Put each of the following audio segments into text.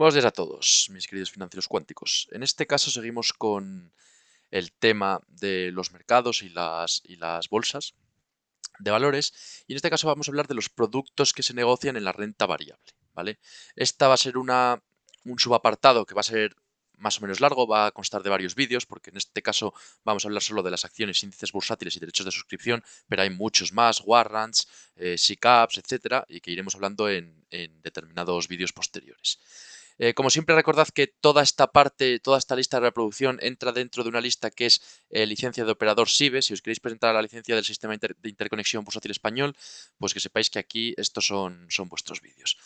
Buenos días a todos, mis queridos financieros cuánticos. En este caso seguimos con el tema de los mercados y las bolsas de valores. Y en este caso vamos a hablar de los productos que se negocian en la renta variable, ¿vale? Esta va a ser un subapartado que va a ser más o menos largo, va a constar de varios vídeos, porque en este caso vamos a hablar solo de las acciones, índices bursátiles y derechos de suscripción, pero hay muchos más, warrants, SICAVs, etcétera, y que iremos hablando en determinados vídeos posteriores. Como siempre, recordad que toda esta parte, toda esta lista de reproducción entra dentro de una lista que es licencia de operador SIBE. Si os queréis presentar a la licencia del Sistema de Interconexión Bursátil Español, pues que sepáis que aquí estos son vuestros vídeos.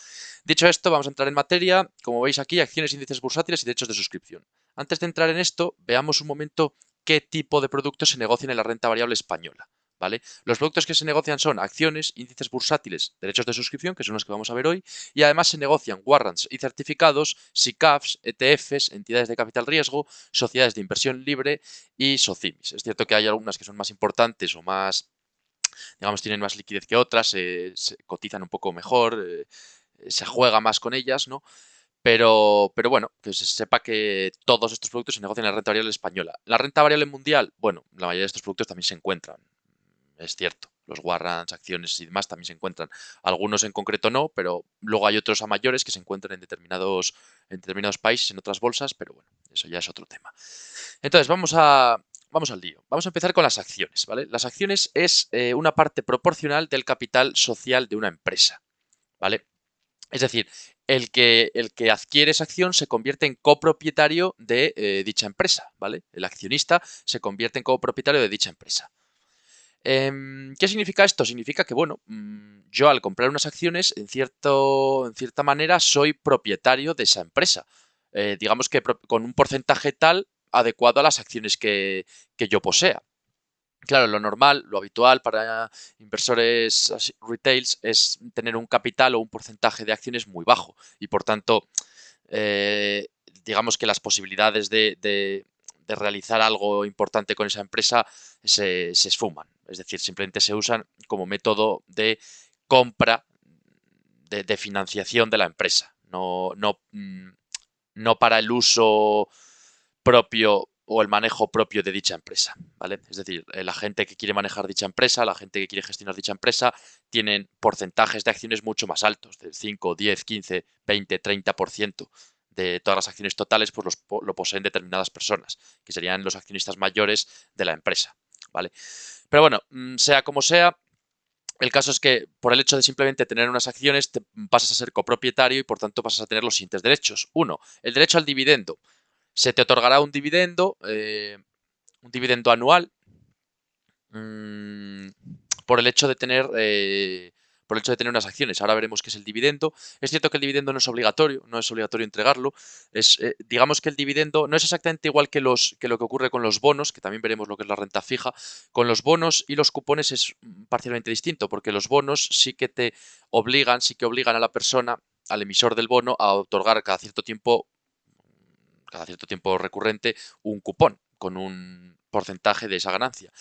Dicho esto, vamos a entrar en materia. Como veis aquí, acciones, índices bursátiles y derechos de suscripción. Antes de entrar en esto, veamos un momento qué tipo de productos se negocian en la renta variable española. ¿Vale? Los productos que se negocian son acciones, índices bursátiles, derechos de suscripción, que son los que vamos a ver hoy, y además se negocian warrants y certificados, SICAVs, ETFs, entidades de capital riesgo, sociedades de inversión libre y SOCIMIS. Es cierto que hay algunas que son más importantes o más, digamos, tienen más liquidez que otras, se cotizan un poco mejor, se juega más con ellas, ¿no? Pero bueno, que se sepa que todos estos productos se negocian en la renta variable española. La renta variable mundial, bueno, la mayoría de estos productos también se encuentran, es cierto. Los warrants, acciones y demás también se encuentran. Algunos en concreto no, pero luego hay otros a mayores que se encuentran en determinados países, en otras bolsas, pero bueno, eso ya es otro tema. Entonces, vamos al lío. Vamos a empezar con las acciones, ¿vale? Las acciones es una parte proporcional del capital social de una empresa, ¿vale? Es decir, el que adquiere esa acción se convierte en copropietario de dicha empresa, ¿vale? El accionista se convierte en copropietario de dicha empresa. ¿Qué significa esto? Significa que, bueno, yo al comprar unas acciones, en cierta manera, soy propietario de esa empresa. Digamos que con un porcentaje tal adecuado a las acciones que yo posea. Claro, lo normal, lo habitual para inversores retails es tener un capital o un porcentaje de acciones muy bajo y por tanto, eh, digamos que las posibilidades de realizar algo importante con esa empresa se esfuman. Es decir, simplemente se usan como método de compra de financiación de la empresa, no para el uso propio o el manejo propio de dicha empresa, ¿vale? Es decir, la gente que quiere manejar dicha empresa, la gente que quiere gestionar dicha empresa, tienen porcentajes de acciones mucho más altos, del 5, 10, 15, 20, 30% de todas las acciones totales, pues lo poseen determinadas personas, que serían los accionistas mayores de la empresa, ¿vale? Pero bueno, sea como sea, el caso es que por el hecho de simplemente tener unas acciones te pasas a ser copropietario y por tanto pasas a tener los siguientes derechos. Uno, el derecho al dividendo. Se te otorgará un dividendo anual, mmm, por el hecho de tener unas acciones. Ahora veremos qué es el dividendo. Es cierto que el dividendo no es obligatorio entregarlo. Digamos que el dividendo no es exactamente igual que lo que ocurre con los bonos, que también veremos lo que es la renta fija. Con los bonos y los cupones es parcialmente distinto, porque los bonos sí que obligan a la persona, al emisor del bono, a otorgar cada cierto tiempo recurrente, un cupón con un porcentaje de esa ganancia.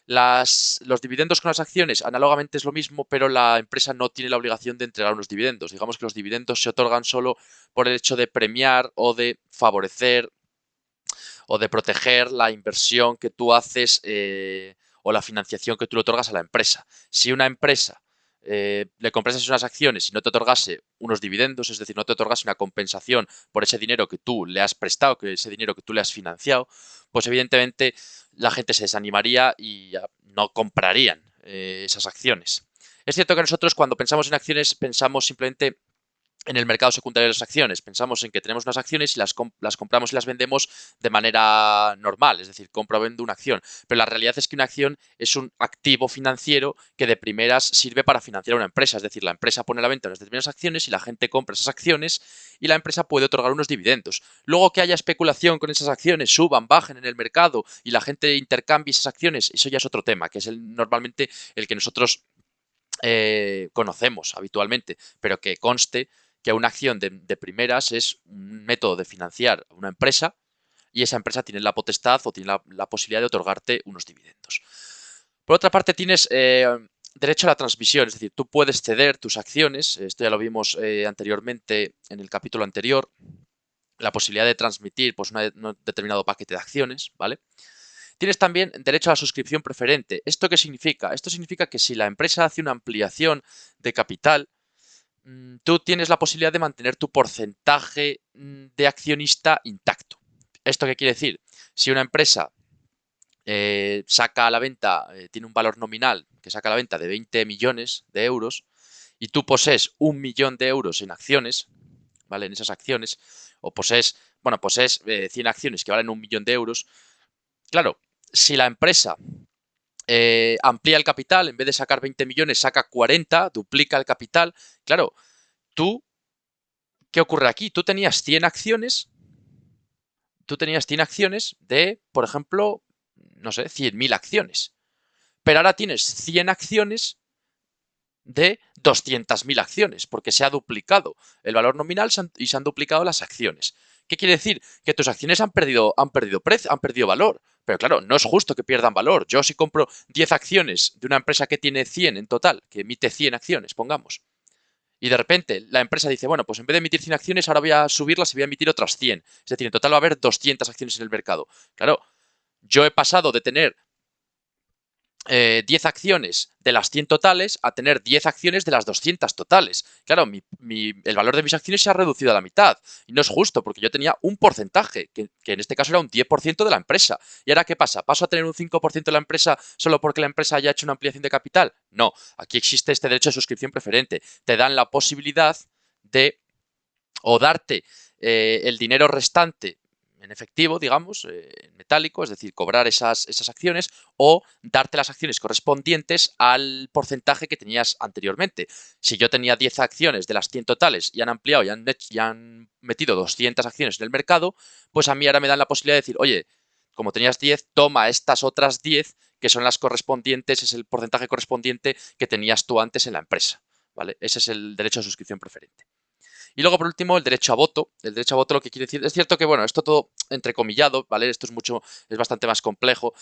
Los dividendos con las acciones, análogamente es lo mismo, pero la empresa no tiene la obligación de entregar unos dividendos. Digamos que los dividendos se otorgan solo por el hecho de premiar o de favorecer o de proteger la inversión que tú haces o la financiación que tú le otorgas a la empresa. Si una empresa le comprases unas acciones y no te otorgase unos dividendos, es decir, no te otorgase una compensación por ese dinero que tú le has prestado, que ese dinero que tú le has financiado, pues evidentemente la gente se desanimaría y no comprarían esas acciones. Es cierto que nosotros cuando pensamos en acciones pensamos simplemente en el mercado secundario de las acciones. Pensamos en que tenemos unas acciones y las compramos y las vendemos de manera normal, es decir, compro o vendo una acción. Pero la realidad es que una acción es un activo financiero que de primeras sirve para financiar una empresa. Es decir, la empresa pone a la venta unas determinadas acciones y la gente compra esas acciones y la empresa puede otorgar unos dividendos. Luego que haya especulación con esas acciones, suban, bajen en el mercado y la gente intercambie esas acciones, eso ya es otro tema, que es normalmente el que nosotros conocemos habitualmente, pero que conste que una acción de primeras es un método de financiar a una empresa y esa empresa tiene la potestad o tiene la posibilidad de otorgarte unos dividendos. Por otra parte, tienes derecho a la transmisión, es decir, tú puedes ceder tus acciones, esto ya lo vimos anteriormente en el capítulo anterior, la posibilidad de transmitir pues, un determinado paquete de acciones, ¿vale? Tienes también derecho a la suscripción preferente. ¿Esto qué significa? Esto significa que si la empresa hace una ampliación de capital, tú tienes la posibilidad de mantener tu porcentaje de accionista intacto. ¿Esto qué quiere decir? Si una empresa saca a la venta, tiene un valor nominal que saca a la venta de 20 millones de euros y tú posees 1 millón de euros en acciones, ¿vale? En esas acciones, o posees, bueno, posees 100 acciones que valen 1 millón de euros. Claro, si la empresa amplía el capital, en vez de sacar 20 millones, saca 40, duplica el capital, claro, tú, ¿qué ocurre aquí? Tú tenías 100 acciones de, por ejemplo, no sé, 100.000 acciones. Pero ahora tienes 100 acciones de 200.000 acciones, porque se ha duplicado el valor nominal y se han duplicado las acciones. ¿Qué quiere decir? Que tus acciones han perdido valor. Pero claro, no es justo que pierdan valor. Yo si compro 10 acciones de una empresa que tiene 100 en total, que emite 100 acciones, pongamos, y de repente la empresa dice, bueno, pues en vez de emitir 100 acciones, ahora voy a subirlas y voy a emitir otras 100. Es decir, en total va a haber 200 acciones en el mercado. Claro, yo he pasado de tener 10 acciones de las 100 totales a tener 10 acciones de las 200 totales. Claro, el valor de mis acciones se ha reducido a la mitad. Y no es justo, porque yo tenía un porcentaje, que en este caso era un 10% de la empresa. ¿Y ahora qué pasa? ¿Paso a tener un 5% de la empresa solo porque la empresa haya hecho una ampliación de capital? No, aquí existe este derecho de suscripción preferente. Te dan la posibilidad de o darte el dinero restante en efectivo, digamos, en metálico, es decir, cobrar esas acciones, o darte las acciones correspondientes al porcentaje que tenías anteriormente. Si yo tenía 10 acciones de las 100 totales y han ampliado y han metido 200 acciones en el mercado, pues a mí ahora me dan la posibilidad de decir, oye, como tenías 10, toma estas otras 10 que son las correspondientes, es el porcentaje correspondiente que tenías tú antes en la empresa, ¿vale? Ese es el derecho a suscripción preferente. Y luego, por último, el derecho a voto. El derecho a voto lo que quiere decir, es cierto que, bueno, esto todo entrecomillado, ¿vale? Esto es bastante más complejo.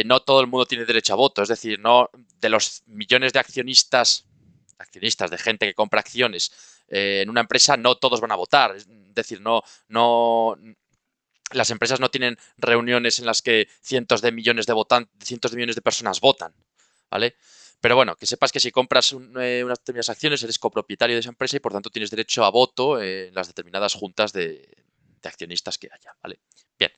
No todo el mundo tiene derecho a voto, es decir, no de los millones de accionistas de gente que compra acciones en una empresa, no todos van a votar. Es decir, no, las empresas no tienen reuniones en las que cientos de millones de personas votan, ¿vale? Pero bueno, que sepas que si compras unas determinadas acciones eres copropietario de esa empresa y por tanto tienes derecho a voto en las determinadas juntas de accionistas que haya, ¿vale? Bien.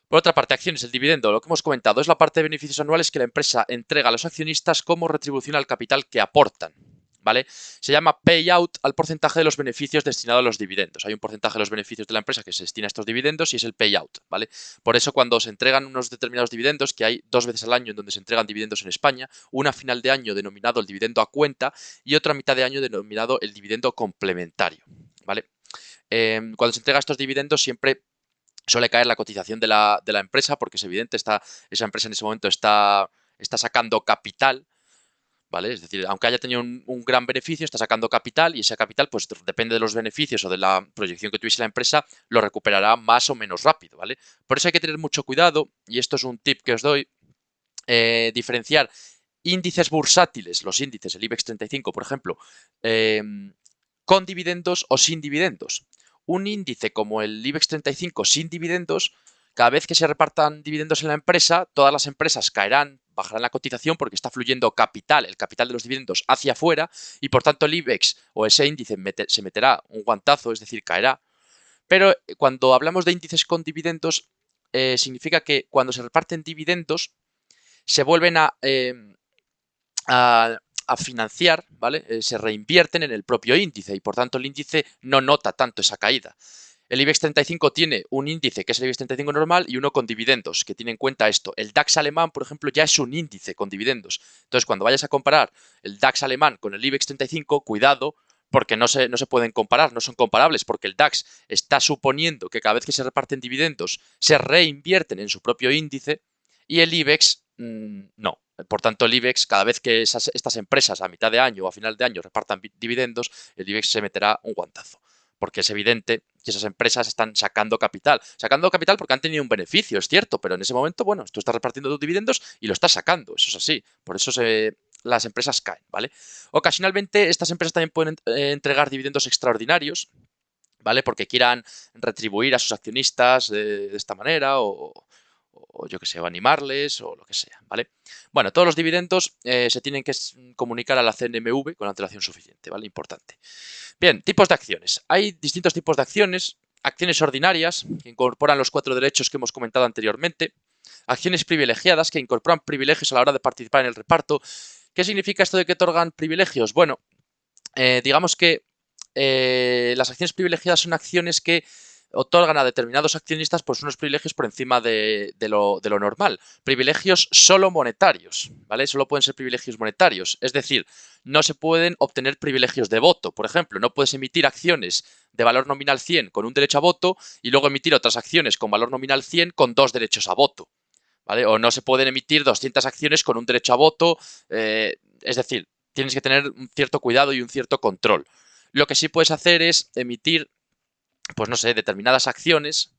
Por otra parte, acciones, el dividendo, lo que hemos comentado, es la parte de beneficios anuales que la empresa entrega a los accionistas como retribución al capital que aportan, ¿vale? Se llama payout al porcentaje de los beneficios destinado a los dividendos. Hay un porcentaje de los beneficios de la empresa que se destina a estos dividendos y es el payout, ¿vale? Por eso cuando se entregan unos determinados dividendos, que hay 2 veces al año en donde se entregan dividendos en España, una a final de año denominado el dividendo a cuenta y otra a mitad de año denominado el dividendo complementario, ¿vale? Cuando se entrega estos dividendos siempre suele caer la cotización de la empresa porque es evidente, esa empresa en ese momento está sacando capital, ¿vale? Es decir, aunque haya tenido un gran beneficio, está sacando capital y ese capital, pues depende de los beneficios o de la proyección que tuviese la empresa, lo recuperará más o menos rápido, ¿vale? Por eso hay que tener mucho cuidado y esto es un tip que os doy, diferenciar índices bursátiles, los índices, el IBEX 35, por ejemplo, eh, con dividendos o sin dividendos. Un índice como el IBEX 35 sin dividendos, cada vez que se repartan dividendos en la empresa, todas las empresas bajarán la cotización porque está fluyendo capital, el capital de los dividendos hacia afuera y por tanto el IBEX o ese índice se meterá un guantazo, es decir, caerá. Pero cuando hablamos de índices con dividendos, significa que cuando se reparten dividendos se vuelven a, a financiar, ¿vale? Se reinvierten en el propio índice y por tanto el índice no nota tanto esa caída. El IBEX 35 tiene un índice que es el IBEX 35 normal y uno con dividendos, que tiene en cuenta esto. El DAX alemán, por ejemplo, ya es un índice con dividendos. Entonces, cuando vayas a comparar el DAX alemán con el IBEX 35, cuidado, porque no se pueden comparar, no son comparables, porque el DAX está suponiendo que cada vez que se reparten dividendos se reinvierten en su propio índice y el IBEX no. Por tanto, el IBEX, cada vez que estas empresas a mitad de año o a final de año repartan dividendos, el IBEX se meterá un guantazo. Porque es evidente que esas empresas están sacando capital. Sacando capital porque han tenido un beneficio, es cierto, pero en ese momento, bueno, tú estás repartiendo tus dividendos y lo estás sacando. Eso es así. Por eso las empresas caen, ¿vale? Ocasionalmente, estas empresas también pueden entregar dividendos extraordinarios, ¿vale? Porque quieran retribuir a sus accionistas de esta manera o yo que sé, o animarles o lo que sea, ¿vale? Bueno, todos los dividendos se tienen que comunicar a la CNMV con antelación suficiente, ¿vale? Importante. Bien, tipos de acciones. Hay distintos tipos de acciones. Acciones ordinarias, que incorporan los 4 derechos que hemos comentado anteriormente. Acciones privilegiadas, que incorporan privilegios a la hora de participar en el reparto. ¿Qué significa esto de que otorgan privilegios? Bueno, digamos que las acciones privilegiadas son acciones que otorgan a determinados accionistas pues unos privilegios por encima de lo normal. Privilegios solo monetarios, ¿vale? Solo pueden ser privilegios monetarios. Es decir, no se pueden obtener privilegios de voto. Por ejemplo, no puedes emitir acciones de valor nominal 100 con un derecho a voto y luego emitir otras acciones con valor nominal 100 con 2 derechos a voto, ¿vale? O no se pueden emitir 200 acciones con un derecho a voto. Es decir, tienes que tener un cierto cuidado y un cierto control. Lo que sí puedes hacer es emitir, pues no sé, determinadas acciones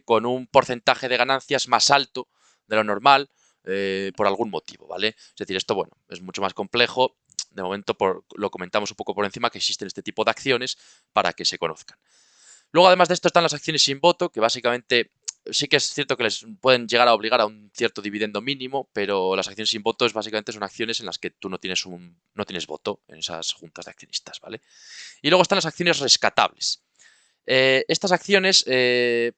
con un porcentaje de ganancias más alto de lo normal por algún motivo, ¿vale? Es decir, esto, bueno, es mucho más complejo. De momento lo comentamos un poco por encima que existen este tipo de acciones para que se conozcan. Luego, además de esto, están las acciones sin voto, que básicamente sí que es cierto que les pueden llegar a obligar a un cierto dividendo mínimo, pero las acciones sin voto básicamente son acciones en las que tú no tienes voto en esas juntas de accionistas, ¿vale? Y luego están las acciones rescatables. Estas acciones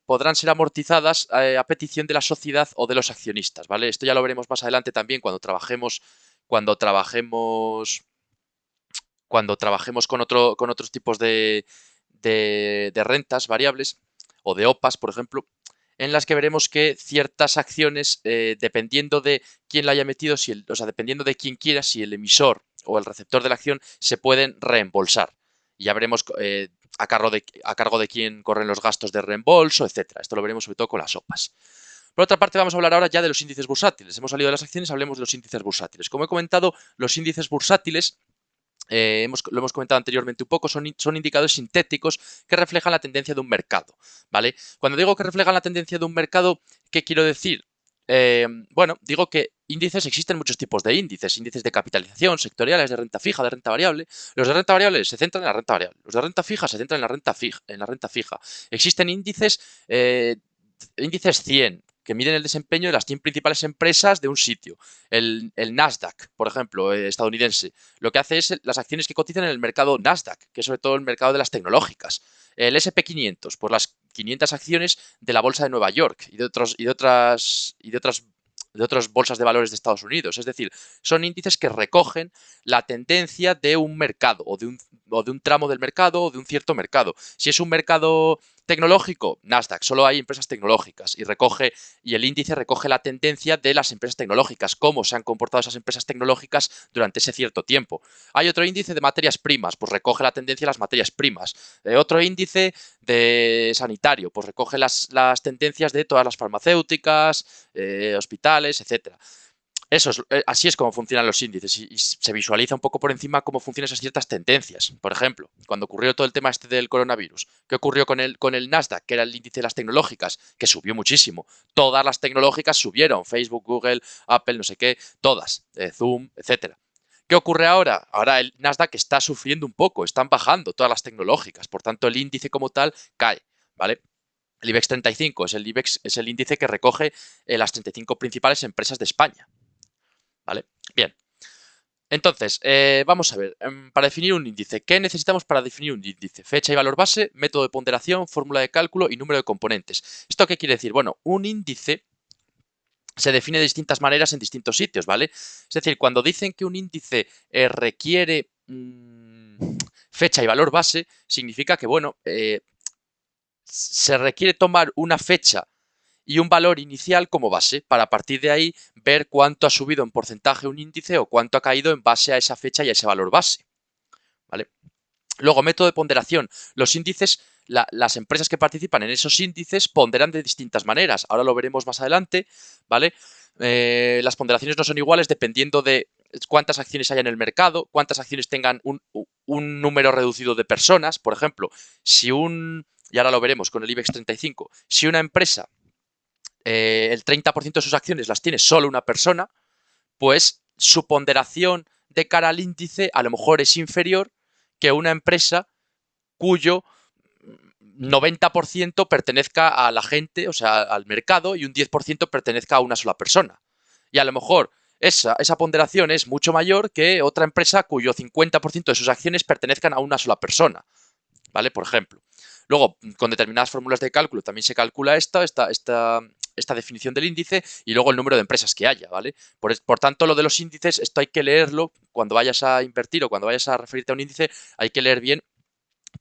podrán ser amortizadas a petición de la sociedad o de los accionistas, ¿vale? Esto ya lo veremos más adelante también cuando trabajemos, cuando trabajemos con otros tipos de rentas variables o de OPAs, por ejemplo, en las que veremos que ciertas acciones, dependiendo de quién la haya metido, o sea, dependiendo de quién quiera, si el emisor o el receptor de la acción, se pueden reembolsar. Y ya veremos a cargo de quién corren los gastos de reembolso, etcétera. Esto lo veremos sobre todo con las OPAs. Por otra parte, vamos a hablar ahora ya de los índices bursátiles. Hemos salido de las acciones, hablemos de los índices bursátiles. Como he comentado, los índices bursátiles lo hemos comentado anteriormente un poco, son indicadores sintéticos que reflejan la tendencia de un mercado, ¿vale? Cuando digo que reflejan la tendencia de un mercado, ¿qué quiero decir? Bueno, digo que existen muchos tipos de índices de capitalización, sectoriales, de renta fija, de renta variable. Los de renta variable se centran en la renta variable, los de renta fija se centran en la renta fija. Existen índices 100, que miden el desempeño de las 100 principales empresas de un sitio. El Nasdaq, por ejemplo, estadounidense, lo que hace es las acciones que cotizan en el mercado Nasdaq, que es sobre todo el mercado de las tecnológicas. El SP 500, pues las 500 acciones de la bolsa de Nueva York y de otras bolsas de valores de Estados Unidos. Es decir, son índices que recogen la tendencia de un mercado o de un tramo del mercado o de un cierto mercado. Si es un mercado tecnológico, Nasdaq, solo hay empresas tecnológicas y el índice recoge la tendencia de las empresas tecnológicas, cómo se han comportado esas empresas tecnológicas durante ese cierto tiempo. Hay otro índice de materias primas, pues recoge la tendencia de las materias primas. Otro índice de sanitario, pues recoge las tendencias de todas las farmacéuticas, hospitales, etcétera. Así es como funcionan los índices y se visualiza un poco por encima cómo funcionan esas ciertas tendencias. Por ejemplo, cuando ocurrió todo el tema este del coronavirus, ¿qué ocurrió con el Nasdaq, que era el índice de las tecnológicas? Que subió muchísimo. Todas las tecnológicas subieron, Facebook, Google, Apple, no sé qué, todas, Zoom, etcétera. ¿Qué ocurre ahora? Ahora el Nasdaq está sufriendo un poco, están bajando todas las tecnológicas, por tanto el índice como tal cae, ¿vale? El IBEX 35 es el índice que recoge las 35 principales empresas de España, ¿vale? Bien. Entonces, vamos a ver, para definir un índice, ¿qué necesitamos para definir un índice? Fecha y valor base, método de ponderación, fórmula de cálculo y número de componentes. ¿Esto qué quiere decir? Bueno, un índice se define de distintas maneras en distintos sitios, ¿vale? Es decir, cuando dicen que un índice requiere fecha y valor base, significa que, bueno, se requiere tomar una fecha y un valor inicial como base para a partir de ahí ver cuánto ha subido en porcentaje un índice o cuánto ha caído en base a esa fecha y a ese valor base, ¿vale? Luego, método de ponderación. Los índices, las empresas que participan en esos índices ponderan de distintas maneras. Ahora lo veremos más adelante, ¿vale? Las ponderaciones no son iguales dependiendo de cuántas acciones haya en el mercado, cuántas acciones tengan un número reducido de personas. Por ejemplo, y ahora lo veremos con el IBEX 35, si una empresa el 30% de sus acciones las tiene solo una persona, pues su ponderación de cara al índice a lo mejor es inferior que una empresa cuyo 90% pertenezca a la gente, o sea, al mercado, y un 10% pertenezca a una sola persona. Y a lo mejor esa ponderación es mucho mayor que otra empresa cuyo 50% de sus acciones pertenezcan a una sola persona, ¿vale? Por ejemplo. Luego, con determinadas fórmulas de cálculo también se calcula esta definición del índice y luego el número de empresas que haya, ¿vale? Por tanto, lo de los índices, esto hay que leerlo cuando vayas a invertir o cuando vayas a referirte a un índice, hay que leer bien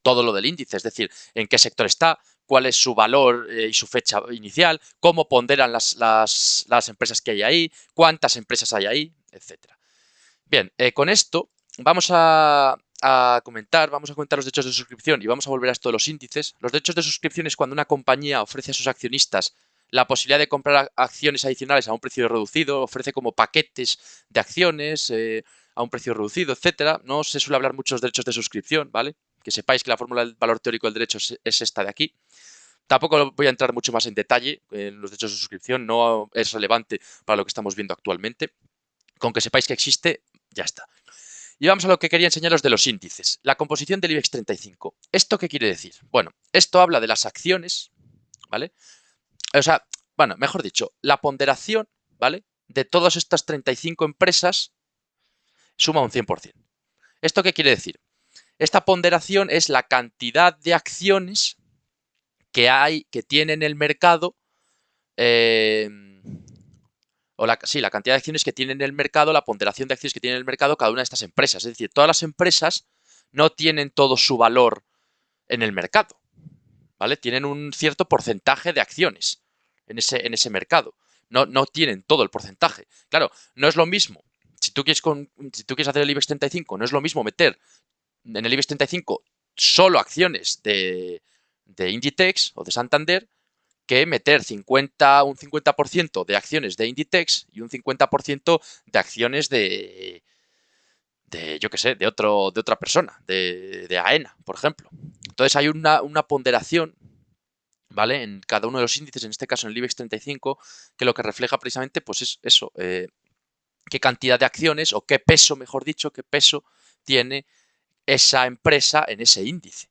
todo lo del índice, es decir, en qué sector está, cuál es su valor y su fecha inicial, cómo ponderan las empresas que hay ahí, cuántas empresas hay ahí, etcétera. Bien, con esto vamos a comentar los derechos de suscripción y vamos a volver a esto de los índices. Los derechos de suscripción es cuando una compañía ofrece a sus accionistas la posibilidad de comprar acciones adicionales a un precio reducido, ofrece como paquetes de acciones a un precio reducido, etcétera. No se suele hablar mucho de los derechos de suscripción, ¿vale? Que sepáis que la fórmula del valor teórico del derecho es esta de aquí. Tampoco voy a entrar mucho más en detalle en los derechos de suscripción, no es relevante para lo que estamos viendo actualmente. Con que sepáis que existe, ya está. Y vamos a lo que quería enseñaros de los índices. La composición del IBEX 35. ¿Esto qué quiere decir? Bueno, esto habla de las acciones, ¿vale? O sea, bueno, mejor dicho, la ponderación, ¿vale? De todas estas 35 empresas suma un 100%. ¿Esto qué quiere decir? Esta ponderación es la cantidad de acciones que tiene en el mercado, la cantidad de acciones que tiene en el mercado, la ponderación de acciones que tiene en el mercado cada una de estas empresas. Es decir, todas las empresas no tienen todo su valor en el mercado, ¿vale? Tienen un cierto porcentaje de acciones en ese mercado. No tienen todo el porcentaje. Claro, no es lo mismo. Si tú quieres hacer el IBEX 35, no es lo mismo meter en el IBEX 35 solo acciones de Inditex o de Santander que meter un 50% de acciones de Inditex y un 50% de acciones yo qué sé, de otra persona, de AENA, por ejemplo. Entonces hay una ponderación, ¿vale? En cada uno de los índices, en este caso en el IBEX 35, que lo que refleja precisamente, pues es eso, qué cantidad de acciones, o qué peso, mejor dicho, qué peso tiene esa empresa en ese índice.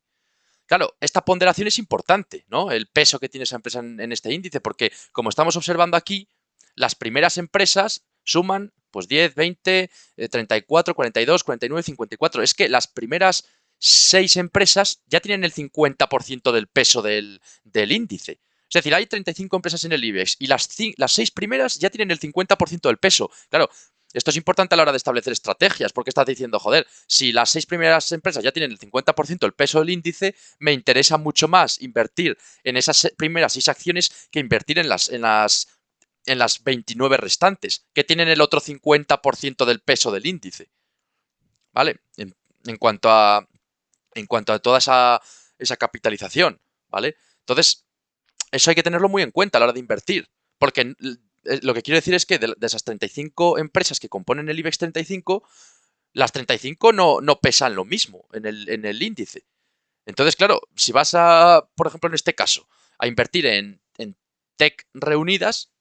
Claro, esta ponderación es importante, ¿no? El peso que tiene esa empresa en este índice, porque como estamos observando aquí, las primeras empresas suman pues 10, 20, 34, 42, 49, 54. Es que las primeras 6 empresas ya tienen el 50% del peso del índice. Es decir, hay 35 empresas en el IBEX y las 6 primeras ya tienen el 50% del peso. Claro, esto es importante a la hora de establecer estrategias, porque estás diciendo, joder, si las 6 primeras empresas ya tienen el 50% del peso del índice, me interesa mucho más invertir en esas primeras 6 acciones que invertir en las 29 restantes, que tienen el otro 50% del peso del índice. ¿Vale? En cuanto a toda esa capitalización, ¿vale? Entonces, eso hay que tenerlo muy en cuenta a la hora de invertir, porque lo que quiero decir es que de esas 35 empresas que componen el IBEX 35, las 35 no pesan lo mismo en el índice. Entonces, claro, si vas por ejemplo, en este caso, a invertir en Tech Reunidas,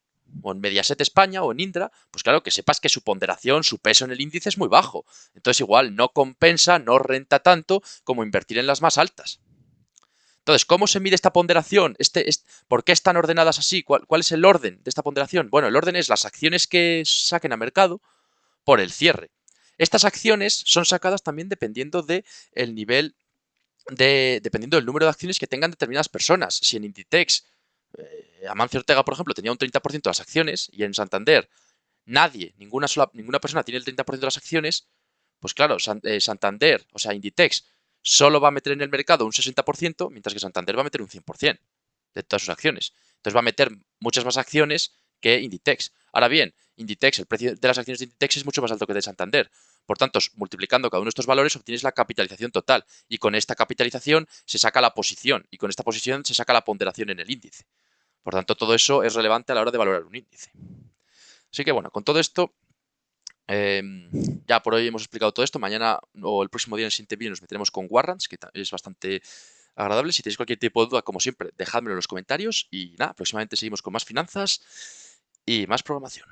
o en Mediaset España, o en Indra, pues claro, que sepas que su ponderación, su peso en el índice es muy bajo. Entonces, igual no compensa, no renta tanto como invertir en las más altas. Entonces, ¿cómo se mide esta ponderación? ¿Por qué están ordenadas así? ¿Cuál es el orden de esta ponderación? Bueno, el orden es las acciones que saquen a mercado por el cierre. Estas acciones son sacadas también dependiendo del nivel dependiendo del número de acciones que tengan determinadas personas. Si en Inditex, Amancio Ortega, por ejemplo, tenía un 30% de las acciones y en Santander ninguna persona tiene el 30% de las acciones, pues claro, Santander, o sea, Inditex, solo va a meter en el mercado un 60%, mientras que Santander va a meter un 100% de todas sus acciones. Entonces va a meter muchas más acciones que Inditex. Ahora bien, Inditex, el precio de las acciones de Inditex es mucho más alto que el de Santander. Por tanto, multiplicando cada uno de estos valores obtienes la capitalización total. Y con esta capitalización se saca la posición. Y con esta posición se saca la ponderación en el índice. Por tanto, todo eso es relevante a la hora de valorar un índice. Así que bueno, con todo esto, eh, ya por hoy hemos explicado todo esto. Mañana o el próximo día en el siguiente vídeo nos meteremos con warrants, que es bastante agradable. Si tenéis cualquier tipo de duda, como siempre, dejádmelo en los comentarios. Y nada, próximamente seguimos con más finanzas y más programación.